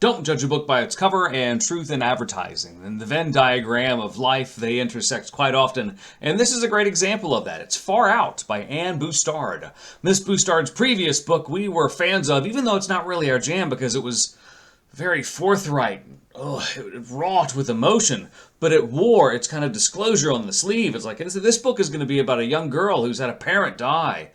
Don't judge a book by its cover and truth in advertising. In the Venn diagram of life, they intersect quite often, and this is a great example of that. It's Far Out by Anne Bustard. Miss Bustard's previous book we were fans of, even though it's not really our jam because it was very forthright, wrought with emotion, but it wore its kind of disclosure on the sleeve. It's like, this book is going to be about a young girl who's had a parent die.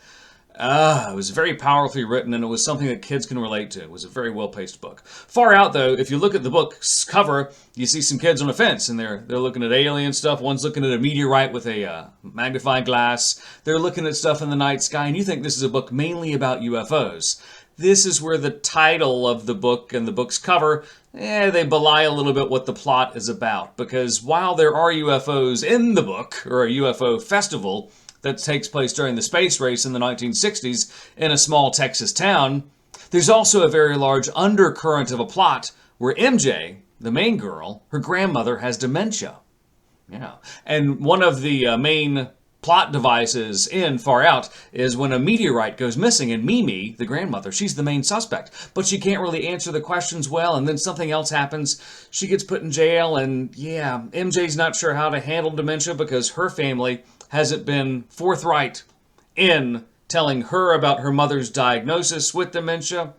It was very powerfully written, and it was something that kids can relate to. It was a very well-paced book. Far Out, though, if you look at the book's cover, you see some kids on a fence, and they're looking at alien stuff. One's looking at a meteorite with a magnifying glass. They're looking at stuff in the night sky, and you think this is a book mainly about UFOs. This is where the title of the book and the book's cover, they belie a little bit what the plot is about. Because while there are UFOs in the book, or a UFO festival that takes place during the space race in the 1960s in a small Texas town, there's also a very large undercurrent of a plot where MJ, the main girl, her grandmother has dementia. Yeah. And one of the main plot devices in Far Out is when a meteorite goes missing, and Mimi, the grandmother, she's the main suspect, but she can't really answer the questions well, and then something else happens. She gets put in jail, and MJ's not sure how to handle dementia because her family hasn't been forthright in telling her about her mother's diagnosis with dementia.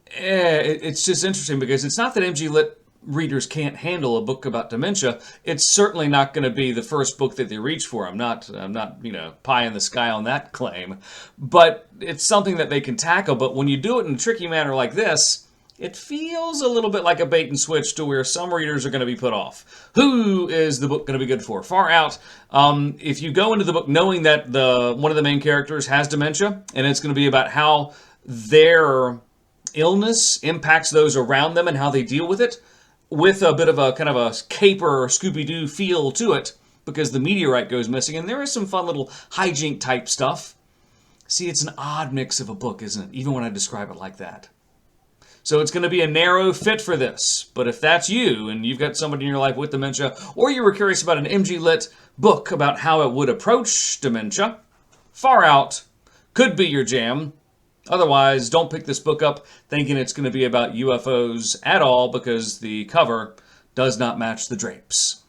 It's just interesting because it's not that mglit readers can't handle a book about dementia. It's certainly not going to be the first book that they reach for. I'm not, pie in the sky on that claim. But it's something that they can tackle. But when you do it in a tricky manner like this, it feels a little bit like a bait and switch to where some readers are going to be put off. Who is the book going to be good for? Far Out. If you go into the book knowing that one of the main characters has dementia, and it's going to be about how their illness impacts those around them and how they deal with it, with a bit of a kind of a caper Scooby-Doo feel to it, because the meteorite goes missing, and there is some fun little hijink type stuff. See, it's an odd mix of a book, isn't it? Even when I describe it like that. So it's going to be a narrow fit for this. But if that's you, and you've got somebody in your life with dementia, or you were curious about an mglit book about how it would approach dementia, Far Out could be your jam. Otherwise, don't pick this book up thinking it's going to be about UFOs at all, because the cover does not match the drapes.